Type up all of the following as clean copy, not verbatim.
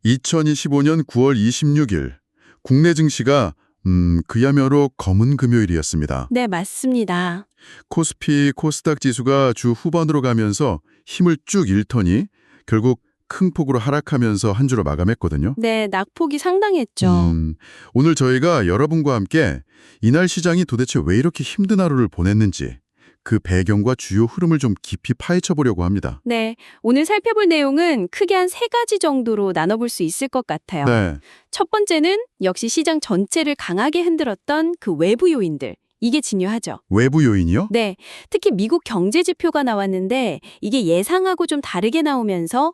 2025년 9월 26일 국내 증시가 그야말로 검은 금요일이었습니다. 네, 맞습니다. 코스피, 코스닥 지수가 주 후반으로 가면서 힘을 쭉 잃더니 결국 큰 폭으로 하락하면서 한 주로 마감했거든요. 네, 낙폭이 상당했죠. 오늘 저희가 여러분과 함께 이날 시장이 도대체 왜 이렇게 힘든 하루를 보냈는지 그 배경과 주요 흐름을 좀 깊이 파헤쳐 보려고 합니다. 네, 오늘 살펴볼 내용은 크게 한 3가지 정도로 나눠볼 수 있을 것 같아요. 네, 첫 번째는 역시 시장 전체를 강하게 흔들었던 그 외부 요인들. 이게 중요하죠. 외부 요인이요? 네, 특히 미국 경제 지표가 나왔는데 이게 예상하고 좀 다르게 나오면서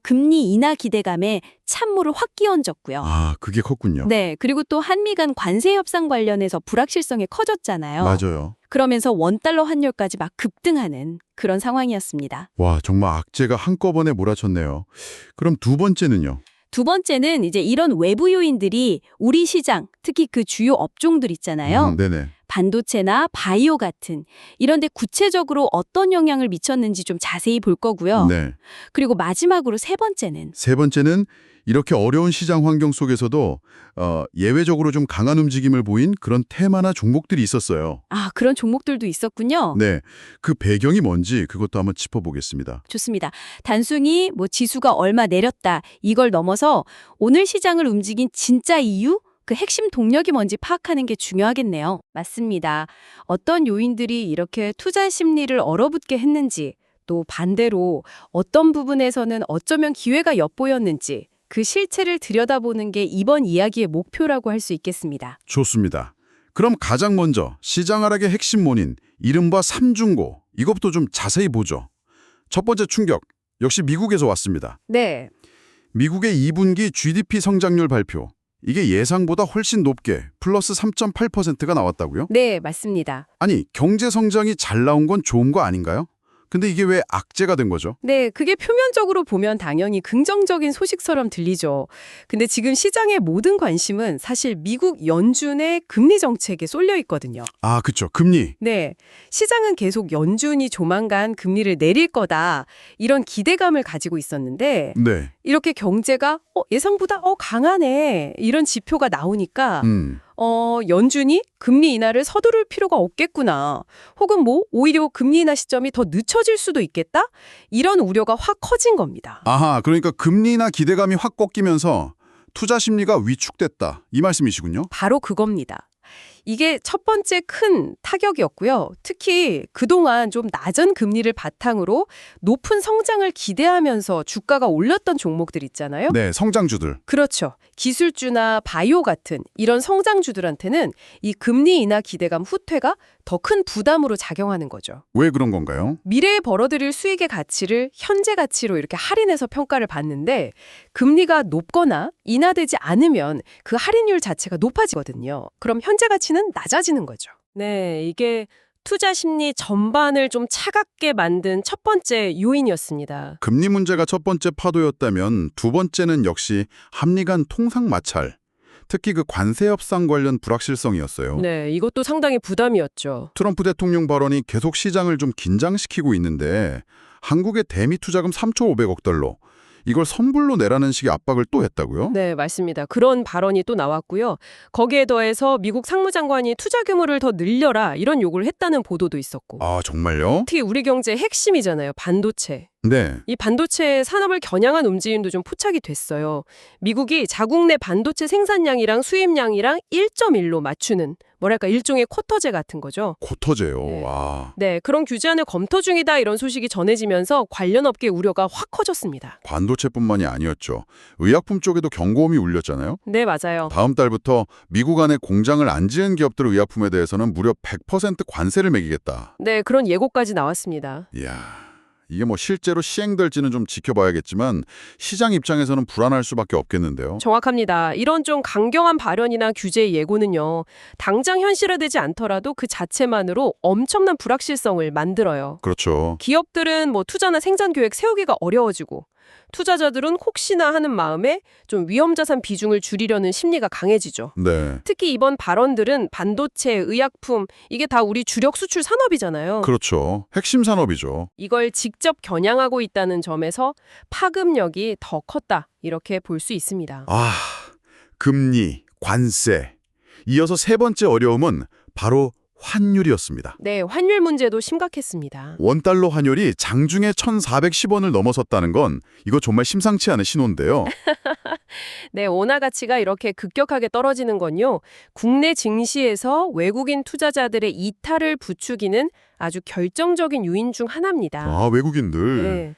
금리 인하 기대감에 찬물을 확 끼얹었고요. 아, 그게 컸군요. 네, 그리고 또 한미 간 관세 협상 관련해서 불확실성이 커졌잖아요. 맞아요. 그러면서 원달러 환율까지 막 급등하는 그런 상황이었습니다. 와, 정말 악재가 한꺼번에 몰아쳤네요. 그럼 두 번째는요? 두 번째는 이제 이런 외부 요인들이 우리 시장, 특히 그 주요 업종들 있잖아요. 네네. 반도체나 바이오 같은 이런 데 구체적으로 어떤 영향을 미쳤는지 좀 자세히 볼 거고요. 네. 그리고 마지막으로 세 번째는 세 번째는 이렇게 어려운 시장 환경 속에서도 예외적으로 좀 강한 움직임을 보인 그런 테마나 종목들이 있었어요. 그런 종목들도 있었군요. 네, 그 배경이 뭔지 그것도 한번 짚어보겠습니다. 좋습니다. 단순히 뭐 지수가 얼마 내렸다 이걸 넘어서 오늘 시장을 움직인 진짜 이유? 그 핵심 동력이 뭔지 파악하는 게 중요하겠네요. 맞습니다. 어떤 요인들이 이렇게 투자 심리를 얼어붙게 했는지, 또 반대로 어떤 부분에서는 어쩌면 기회가 엿보였는지 그 실체를 들여다보는 게 이번 이야기의 목표라고 할 수 있겠습니다. 좋습니다. 그럼 가장 먼저 시장 하락의 핵심 원인, 이른바 삼중고, 이것부터 좀 자세히 보죠. 첫 번째 충격, 역시 미국에서 왔습니다. 네. 미국의 2분기 GDP 성장률 발표. 이게 예상보다 훨씬 높게 플러스 3.8%가 나왔다고요? 네, 맞습니다. 아니, 경제 성장이 잘 나온 건 좋은 거 아닌가요? 근데 이게 왜 악재가 된 거죠? 네, 그게 표면적으로 보면 당연히 긍정적인 소식처럼 들리죠. 근데 지금 시장의 모든 관심은 사실 미국 연준의 금리 정책에 쏠려 있거든요. 아, 그쵸. 금리. 네, 시장은 계속 연준이 조만간 금리를 내릴 거다 이런 기대감을 가지고 있었는데 네. 이렇게 경제가 예상보다 강하네 이런 지표가 나오니까 연준이 금리 인하를 서두를 필요가 없겠구나. 혹은 뭐 오히려 금리 인하 시점이 더 늦춰질 수도 있겠다? 이런 우려가 확 커진 겁니다. 아하, 그러니까 금리나 기대감이 확 꺾이면서 투자 심리가 위축됐다. 이 말씀이시군요. 바로 그겁니다. 이게 첫 번째 큰 타격이었고요. 특히 그동안 좀 낮은 금리를 바탕으로 높은 성장을 기대하면서 주가가 올랐던 종목들 있잖아요. 네, 성장주들. 그렇죠. 기술주나 바이오 같은 이런 성장주들한테는 이 금리 인하 기대감 후퇴가 더 큰 부담으로 작용하는 거죠. 왜 그런 건가요? 미래에 벌어들일 수익의 가치를 현재 가치로 이렇게 할인해서 평가를 받는데 금리가 높거나 인하되지 않으면 그 할인율 자체가 높아지거든요. 그럼 현재 가치는 낮아지는 거죠. 네, 이게 투자 심리 전반을 좀 차갑게 만든 첫 번째 요인이었습니다. 금리 문제가 첫 번째 파도였다면 두 번째는 역시 합리 간 통상 마찰. 특히 그 관세 협상 관련 불확실성이었어요. 네, 이것도 상당히 부담이었죠. 트럼프 대통령 발언이 계속 시장을 좀 긴장시키고 있는데 한국의 대미 투자금 3조 500억 달러. 이걸 선불로 내라는 식의 압박을 또 했다고요? 네, 맞습니다. 그런 발언이 또 나왔고요. 거기에 더해서 미국 상무장관이 투자 규모를 더 늘려라 이런 요구를 했다는 보도도 있었고. 아, 정말요? 특히 우리 경제의 핵심이잖아요. 반도체. 네. 이 반도체 산업을 겨냥한 움직임도 좀 포착이 됐어요. 미국이 자국 내 반도체 생산량이랑 수입량이랑 1.1로 맞추는 뭐랄까 일종의 쿼터제 같은 거죠. 쿼터제요. 네. 와. 네, 그런 규제안을 검토 중이다 이런 소식이 전해지면서 관련 업계 우려가 확 커졌습니다. 반도체뿐만이 아니었죠. 의약품 쪽에도 경고음이 울렸잖아요. 네, 맞아요. 다음 달부터 미국 안에 공장을 안 지은 기업들 의약품에 대해서는 무려 100% 관세를 매기겠다. 네, 그런 예고까지 나왔습니다. 이야, 이게 뭐 실제로 시행될지는 좀 지켜봐야겠지만 시장 입장에서는 불안할 수밖에 없겠는데요. 정확합니다. 이런 좀 강경한 발언이나 규제 예고는요. 당장 현실화되지 않더라도 그 자체만으로 엄청난 불확실성을 만들어요. 그렇죠. 기업들은 뭐 투자나 생산 계획 세우기가 어려워지고 투자자들은 혹시나 하는 마음에 좀 위험자산 비중을 줄이려는 심리가 강해지죠. 네. 특히 이번 발언들은 반도체, 의약품, 이게 다 우리 주력 수출 산업이잖아요. 그렇죠. 핵심 산업이죠. 이걸 직접 겨냥하고 있다는 점에서 파급력이 더 컸다. 이렇게 볼 수 있습니다. 아, 금리, 관세. 이어서 세 번째 어려움은 바로 환율이었습니다. 네, 환율 문제도 심각했습니다. 원달러 환율이 장중에 1,410원을 넘어섰다는 건 이거 정말 심상치 않은 신호인데요. 네, 원화 가치가 이렇게 급격하게 떨어지는 건요. 국내 증시에서 외국인 투자자들의 이탈을 부추기는 아주 결정적인 요인 중 하나입니다. 아, 외국인들. 네.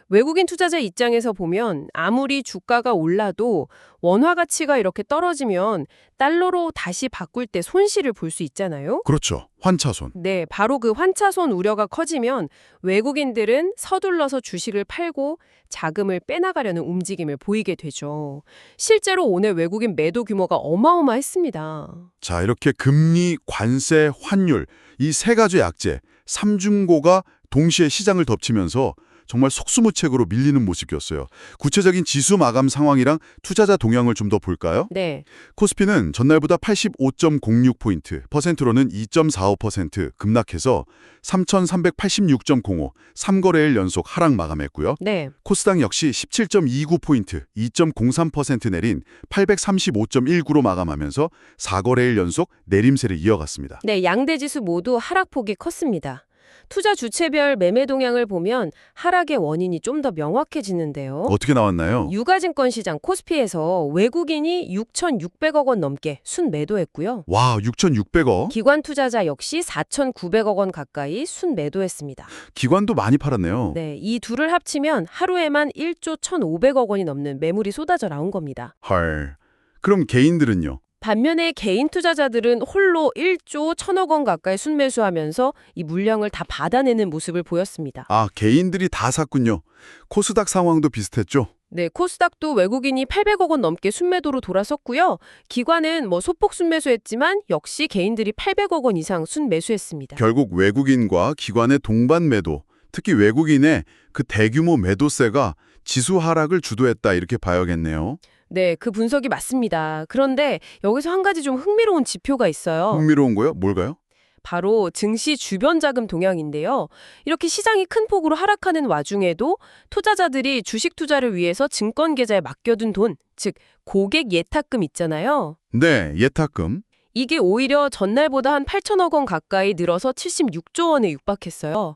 외국인 투자자 입장에서 보면 아무리 주가가 올라도 원화 가치가 이렇게 떨어지면 달러로 다시 바꿀 때 손실을 볼 수 있잖아요. 그렇죠. 환차손. 네, 바로 그 환차손 우려가 커지면 외국인들은 서둘러서 주식을 팔고 자금을 빼나가려는 움직임을 보이게 되죠. 실제로 오늘 외국인 매도 규모가 어마어마했습니다. 자, 이렇게 금리, 관세, 환율 이 세 가지 약재, 삼중고가 동시에 시장을 덮치면서 정말 속수무책으로 밀리는 모습이었어요. 구체적인 지수 마감 상황이랑 투자자 동향을 좀 더 볼까요? 네, 코스피는 전날보다 85.06포인트, 퍼센트로는 2.45% 급락해서 3,386.05, 3거래일 연속 하락 마감했고요. 네. 코스닥 역시 17.29포인트, 2.03% 내린 835.19로 마감하면서 4거래일 연속 내림세를 이어갔습니다. 네, 양대 지수 모두 하락폭이 컸습니다. 투자 주체별 매매 동향을 보면 하락의 원인이 좀 더 명확해지는데요. 어떻게 나왔나요? 유가증권 시장 코스피에서 외국인이 6,600억 원 넘게 순매도했고요. 와, 6,600억? 기관 투자자 역시 4,900억 원 가까이 순매도했습니다. 기관도 많이 팔았네요. 네, 이 둘을 합치면 하루에만 1조 1,500억 원이 넘는 매물이 쏟아져 나온 겁니다. 헐. 그럼 개인들은요? 반면에 개인 투자자들은 홀로 1조 1,000억 원 가까이 순매수하면서 이 물량을 다 받아내는 모습을 보였습니다. 아, 개인들이 다 샀군요. 코스닥 상황도 비슷했죠? 네, 코스닥도 외국인이 800억 원 넘게 순매도로 돌아섰고요. 기관은 소폭 순매수했지만 역시 개인들이 800억 원 이상 순매수했습니다. 결국 외국인과 기관의 동반 매도, 특히 외국인의 그 대규모 매도세가 지수 하락을 주도했다 이렇게 봐야겠네요. 네, 그 분석이 맞습니다. 그런데 여기서 한 가지 좀 흥미로운 지표가 있어요. 흥미로운 거요? 뭘까요? 바로 증시 주변 자금 동향인데요. 이렇게 시장이 큰 폭으로 하락하는 와중에도 투자자들이 주식 투자를 위해서 증권 계좌에 맡겨둔 돈, 즉 고객 예탁금 있잖아요. 네, 예탁금. 이게 오히려 전날보다 한 8천억 원 가까이 늘어서 76조 원에 육박했어요.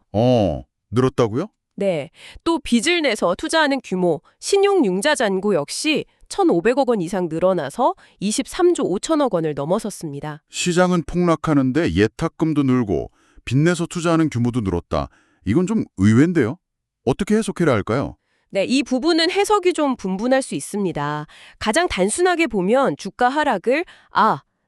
늘었다고요? 네, 또 빚을 내서 투자하는 규모, 신용융자 잔고 역시 1,500억 원 이상 늘어나서 23조 5천억 원을 넘어섰습니다. 시장은 폭락하는데 예탁금도 늘고 빚내서 투자하는 규모도 늘었다. 이건 좀 의외인데요? 어떻게 해석해야 할까요? 네, 이 부분은 해석이 좀 분분할 수 있습니다. 가장 단순하게 보면 주가 하락을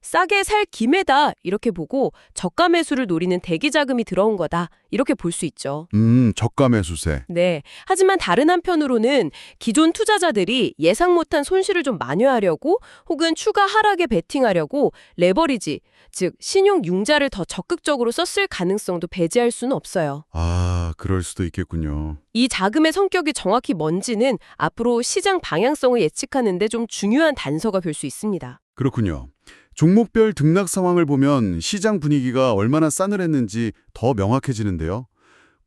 싸게 살 기회다 이렇게 보고 저가 매수를 노리는 대기 자금이 들어온 거다 이렇게 볼 수 있죠. 저가 매수세. 네, 하지만 다른 한편으로는 기존 투자자들이 예상 못한 손실을 좀 만회하려고 혹은 추가 하락에 베팅하려고 레버리지, 즉 신용 융자를 더 적극적으로 썼을 가능성도 배제할 수는 없어요. 아, 그럴 수도 있겠군요. 이 자금의 성격이 정확히 뭔지는 앞으로 시장 방향성을 예측하는 데 좀 중요한 단서가 될 수 있습니다. 그렇군요. 종목별 등락 상황을 보면 시장 분위기가 얼마나 싸늘했는지 더 명확해지는데요.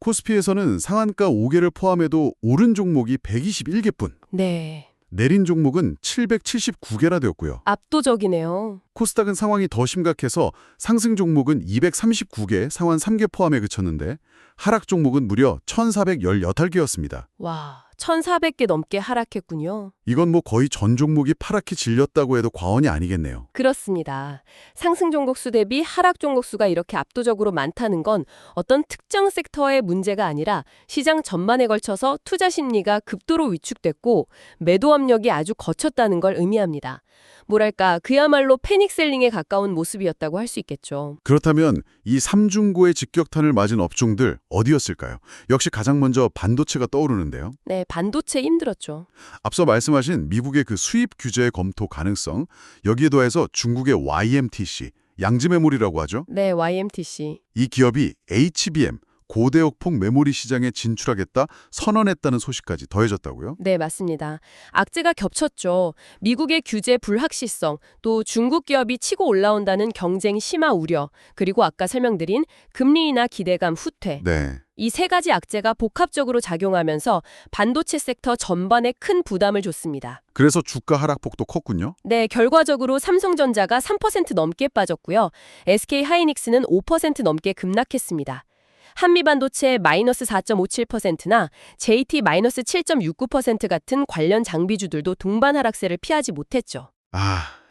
코스피에서는 상한가 5개를 포함해도 오른 종목이 121개뿐, 네, 내린 종목은 779개나 되었고요. 압도적이네요. 코스닥은 상황이 더 심각해서 상승 종목은 239개, 상한 3개 포함에 그쳤는데 하락 종목은 무려 1,418개였습니다. 와, 1,400개 넘게 하락했군요. 이건 거의 전 종목이 파랗게 질렸다고 해도 과언이 아니겠네요. 그렇습니다. 상승 종목 수 대비 하락 종목 수가 이렇게 압도적으로 많다는 건 어떤 특정 섹터의 문제가 아니라 시장 전반에 걸쳐서 투자 심리가 극도로 위축됐고 매도 압력이 아주 거쳤다는 걸 의미합니다. 뭐랄까 그야말로 패닉셀링에 가까운 모습이었다고 할 수 있겠죠. 그렇다면 이 삼중고의 직격탄을 맞은 업종들 어디였을까요? 역시 가장 먼저 반도체가 떠오르는데요. 네, 반도체 힘들었죠. 앞서 말씀하신 미국의 그 수입 규제의 검토 가능성, 여기에 더해서 중국의 YMTC, 양지메모리라고 하죠. 네, YMTC. 이 기업이 HBM, 고대역폭 메모리 시장에 진출하겠다 선언했다는 소식까지 더해졌다고요? 네, 맞습니다. 악재가 겹쳤죠. 미국의 규제 불확실성, 또 중국 기업이 치고 올라온다는 경쟁 심화 우려, 그리고 아까 설명드린 금리 인하 기대감 후퇴. 네. 이 세 가지 악재가 복합적으로 작용하면서 반도체 섹터 전반에 큰 부담을 줬습니다. 그래서 주가 하락폭도 컸군요. 네, 결과적으로 삼성전자가 3% 넘게 빠졌고요. SK 하이닉스는 5% 넘게 급락했습니다. 한미반도체 마이너스 4.57%나 JT 마이너스 7.69% 같은 관련 장비주들도 동반 하락세를 피하지 못했죠.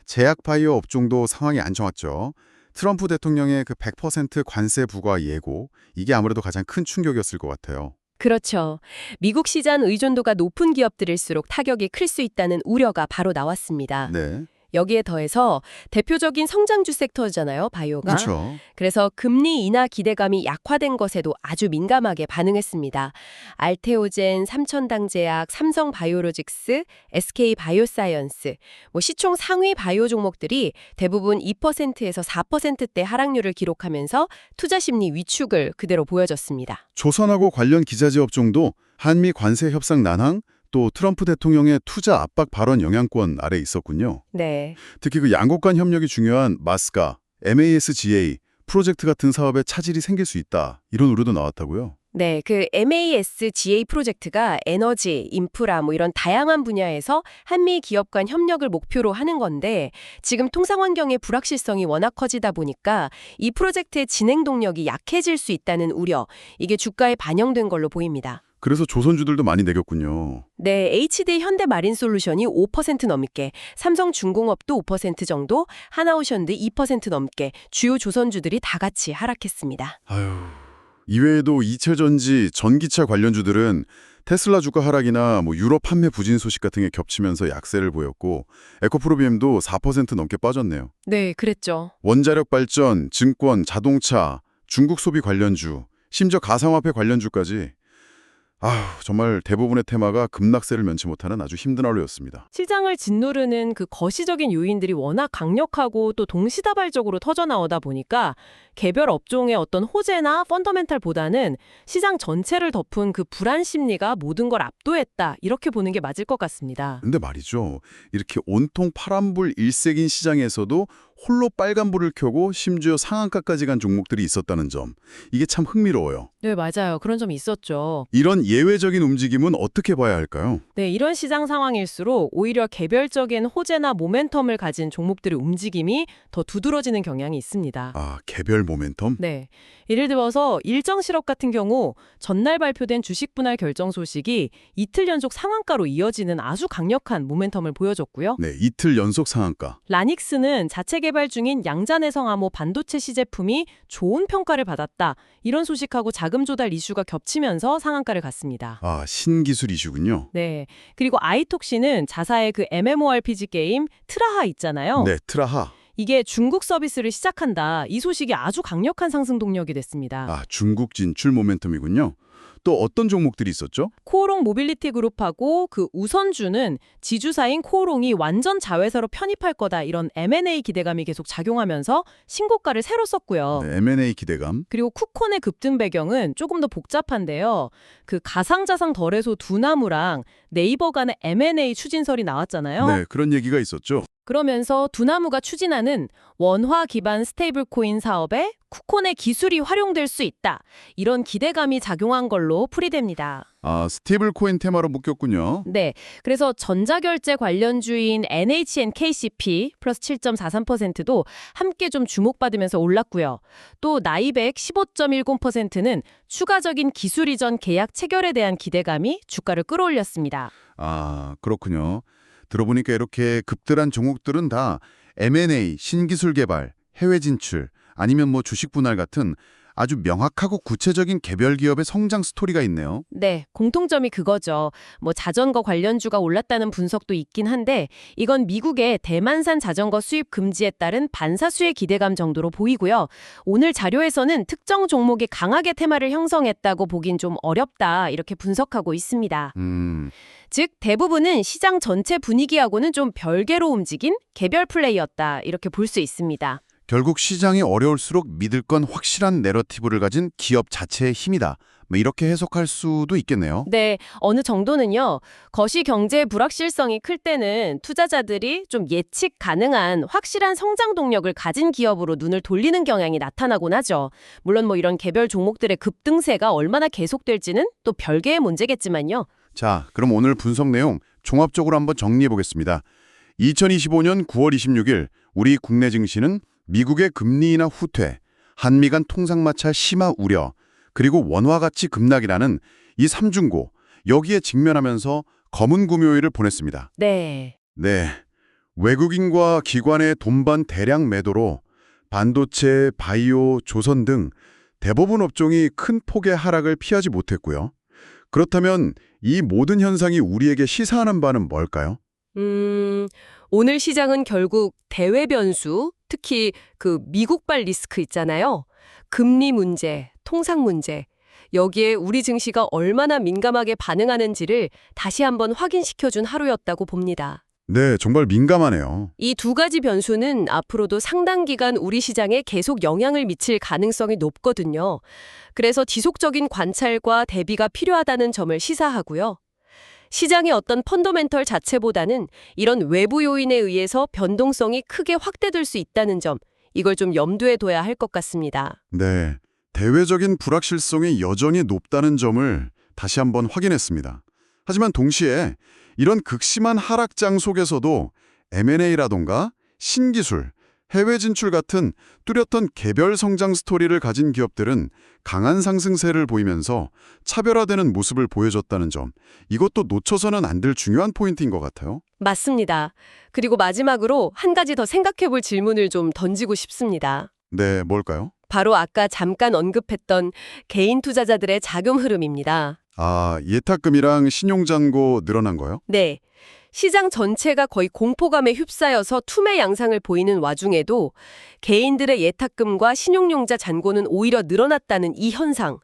제약 바이오 업종도 상황이 안 좋았죠. 트럼프 대통령의 그 100% 관세 부과 예고, 이게 아무래도 가장 큰 충격이었을 것 같아요. 그렇죠. 미국 시장 의존도가 높은 기업들일수록 타격이 클 수 있다는 우려가 바로 나왔습니다. 네. 여기에 더해서 대표적인 성장주 섹터잖아요, 바이오가. 그렇죠. 그래서 금리 인하 기대감이 약화된 것에도 아주 민감하게 반응했습니다. 알테오젠, 삼천당제약, 삼성바이오로직스, SK바이오사이언스, 시총 상위 바이오 종목들이 대부분 2%에서 4%대 하락률을 기록하면서 투자 심리 위축을 그대로 보여줬습니다. 조선하고 관련 기자재 업종도 한미 관세 협상 난항, 또 트럼프 대통령의 투자 압박 발언 영향권 아래 있었군요. 네. 특히 그 양국 간 협력이 중요한 마스가, MASGA 프로젝트 같은 사업에 차질이 생길 수 있다. 이런 우려도 나왔다고요. 네, 그 MASGA 프로젝트가 에너지, 인프라 이런 다양한 분야에서 한미 기업 간 협력을 목표로 하는 건데 지금 통상 환경의 불확실성이 워낙 커지다 보니까 이 프로젝트의 진행 동력이 약해질 수 있다는 우려, 이게 주가에 반영된 걸로 보입니다. 그래서 조선주들도 많이 내겼군요. 네, HD 현대마린솔루션이 5% 넘게, 삼성중공업도 5% 정도, 하나오션도 2% 넘게 주요 조선주들이 다 같이 하락했습니다. 이외에도 이체전지, 전기차 관련주들은 테슬라 주가 하락이나 유럽 판매 부진 소식 같은 게 겹치면서 약세를 보였고 에코프로비엠도 4% 넘게 빠졌네요. 네, 그랬죠. 원자력 발전, 증권, 자동차, 중국 소비 관련주, 심지어 가상화폐 관련주까지 정말 대부분의 테마가 급락세를 면치 못하는 아주 힘든 하루였습니다. 시장을 짓누르는 그 거시적인 요인들이 워낙 강력하고 또 동시다발적으로 터져나오다 보니까 개별 업종의 어떤 호재나 펀더멘탈보다는 시장 전체를 덮은 그 불안 심리가 모든 걸 압도했다, 이렇게 보는 게 맞을 것 같습니다. 근데 말이죠. 이렇게 온통 파란불 일색인 시장에서도 홀로 빨간불을 켜고 심지어 상한가까지 간 종목들이 있었다는 점. 이게 참 흥미로워요. 네, 맞아요. 그런 점이 있었죠. 이런 예외적인 움직임은 어떻게 봐야 할까요? 네, 이런 시장 상황일수록 오히려 개별적인 호재나 모멘텀을 가진 종목들의 움직임이 더 두드러지는 경향이 있습니다. 개별 모멘텀? 네. 예를 들어서 일정실업 같은 경우 전날 발표된 주식 분할 결정 소식이 이틀 연속 상한가로 이어지는 아주 강력한 모멘텀을 보여줬고요. 네, 이틀 연속 상한가. 라닉스는 자체 개발 중인 양자내성 암호 반도체 시제품이 좋은 평가를 받았다, 이런 소식하고 자금 조달 이슈가 겹치면서 상한가를 갔습니다. 신기술 이슈군요. 네. 그리고 아이톡시는 자사의 그 MMORPG 게임 트라하 있잖아요. 네, 트라하. 이게 중국 서비스를 시작한다, 이 소식이 아주 강력한 상승 동력이 됐습니다. 중국 진출 모멘텀이군요. 또 어떤 종목들이 있었죠? 코오롱 모빌리티 그룹하고 그 우선주는 지주사인 코오롱이 완전 자회사로 편입할 거다, 이런 M&A 기대감이 계속 작용하면서 신고가를 새로 썼고요. 네, M&A 기대감. 그리고 쿠콘의 급등 배경은 조금 더 복잡한데요. 그 가상자산 거래소 두나무랑 네이버 간의 M&A 추진설이 나왔잖아요. 네, 그런 얘기가 있었죠. 그러면서 두나무가 추진하는 원화 기반 스테이블 코인 사업에 쿠콘의 기술이 활용될 수 있다, 이런 기대감이 작용한 걸로 풀이됩니다. 스테이블 코인 테마로 묶였군요. 네, 그래서 전자결제 관련주인 NHNKCP 플러스 7.43%도 함께 좀 주목받으면서 올랐고요. 또 나이백 15.10%는 추가적인 기술 이전 계약 체결에 대한 기대감이 주가를 끌어올렸습니다. 그렇군요. 들어보니까 이렇게 급등한 종목들은 다 M&A, 신기술 개발, 해외 진출, 아니면 주식 분할 같은 아주 명확하고 구체적인 개별 기업의 성장 스토리가 있네요. 네, 공통점이 그거죠. 자전거 관련주가 올랐다는 분석도 있긴 한데 이건 미국의 대만산 자전거 수입 금지에 따른 반사수의 기대감 정도로 보이고요. 오늘 자료에서는 특정 종목이 강하게 테마를 형성했다고 보긴 좀 어렵다, 이렇게 분석하고 있습니다. 즉 대부분은 시장 전체 분위기하고는 좀 별개로 움직인 개별 플레이였다, 이렇게 볼 수 있습니다. 결국 시장이 어려울수록 믿을 건 확실한 내러티브를 가진 기업 자체의 힘이다. 뭐 이렇게 해석할 수도 있겠네요. 네, 어느 정도는요. 거시 경제의 불확실성이 클 때는 투자자들이 좀 예측 가능한 확실한 성장 동력을 가진 기업으로 눈을 돌리는 경향이 나타나곤 하죠. 물론 뭐 이런 개별 종목들의 급등세가 얼마나 계속될지는 또 별개의 문제겠지만요. 자, 그럼 오늘 분석 내용 종합적으로 한번 정리해 보겠습니다. 2025년 9월 26일 우리 국내 증시는 미국의 금리 인하 후퇴, 한미 간 통상 마찰 심화 우려, 그리고 원화 가치 급락이라는 이 삼중고, 여기에 직면하면서 검은 금요일을 보냈습니다. 네. 네, 외국인과 기관의 돈반 대량 매도로 반도체, 바이오, 조선 등 대부분 업종이 큰 폭의 하락을 피하지 못했고요. 그렇다면 이 모든 현상이 우리에게 시사하는 바는 뭘까요? 오늘 시장은 결국 대외 변수, 특히 그 미국발 리스크 있잖아요. 금리 문제, 통상 문제, 여기에 우리 증시가 얼마나 민감하게 반응하는지를 다시 한번 확인시켜준 하루였다고 봅니다. 네, 정말 민감하네요. 이 두 가지 변수는 앞으로도 상당 기간 우리 시장에 계속 영향을 미칠 가능성이 높거든요. 그래서 지속적인 관찰과 대비가 필요하다는 점을 시사하고요. 시장의 어떤 펀더멘털 자체보다는 이런 외부 요인에 의해서 변동성이 크게 확대될 수 있다는 점, 이걸 좀 염두에 둬야 할 것 같습니다. 네, 대외적인 불확실성이 여전히 높다는 점을 다시 한번 확인했습니다. 하지만 동시에 이런 극심한 하락장 속에서도 M&A라던가 신기술, 해외 진출 같은 뚜렷한 개별 성장 스토리를 가진 기업들은 강한 상승세를 보이면서 차별화되는 모습을 보여줬다는 점, 이것도 놓쳐서는 안 될 중요한 포인트인 것 같아요. 맞습니다. 그리고 마지막으로 한 가지 더 생각해 볼 질문을 좀 던지고 싶습니다. 네, 뭘까요? 바로 아까 잠깐 언급했던 개인 투자자들의 자금 흐름입니다. 아, 예탁금이랑 신용잔고 늘어난 거요? 네. 시장 전체가 거의 공포감에 휩싸여서 투매 양상을 보이는 와중에도 개인들의 예탁금과 신용융자 잔고는 오히려 늘어났다는 이 현상.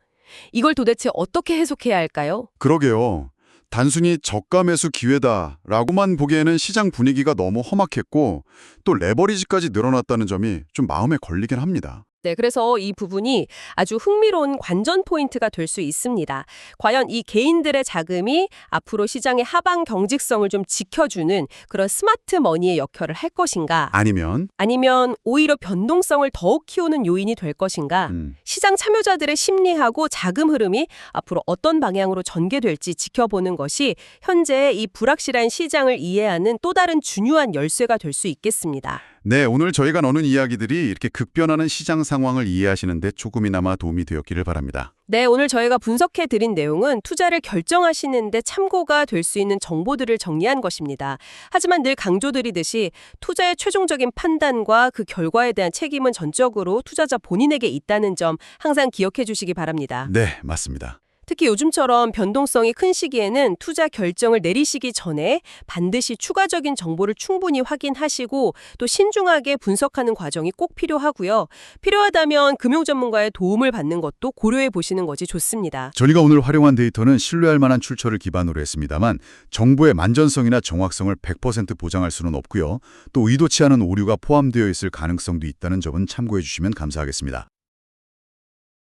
이걸 도대체 어떻게 해석해야 할까요? 그러게요. 단순히 저가 매수 기회다라고만 보기에는 시장 분위기가 너무 험악했고 또 레버리지까지 늘어났다는 점이 좀 마음에 걸리긴 합니다. 네, 그래서 이 부분이 아주 흥미로운 관전 포인트가 될 수 있습니다. 과연 이 개인들의 자금이 앞으로 시장의 하방 경직성을 좀 지켜주는 그런 스마트 머니의 역할을 할 것인가? 아니면 아니면 오히려 변동성을 더욱 키우는 요인이 될 것인가? 시장 참여자들의 심리하고 자금 흐름이 앞으로 어떤 방향으로 전개될지 지켜보는 것이 현재 이 불확실한 시장을 이해하는 또 다른 중요한 열쇠가 될 수 있겠습니다. 네, 오늘 저희가 나눈 이야기들이 이렇게 급변하는 시장 상황을 이해하시는데 조금이나마 도움이 되었기를 바랍니다. 네, 오늘 저희가 분석해드린 내용은 투자를 결정하시는데 참고가 될 수 있는 정보들을 정리한 것입니다. 하지만 늘 강조드리듯이 투자의 최종적인 판단과 그 결과에 대한 책임은 전적으로 투자자 본인에게 있다는 점 항상 기억해 주시기 바랍니다. 네, 맞습니다. 특히 요즘처럼 변동성이 큰 시기에는 투자 결정을 내리시기 전에 반드시 추가적인 정보를 충분히 확인하시고 또 신중하게 분석하는 과정이 꼭 필요하고요. 필요하다면 금융 전문가의 도움을 받는 것도 고려해 보시는 것이 좋습니다. 저희가 오늘 활용한 데이터는 신뢰할 만한 출처를 기반으로 했습니다만 정보의 만전성이나 정확성을 100% 보장할 수는 없고요. 또 의도치 않은 오류가 포함되어 있을 가능성도 있다는 점은 참고해 주시면 감사하겠습니다.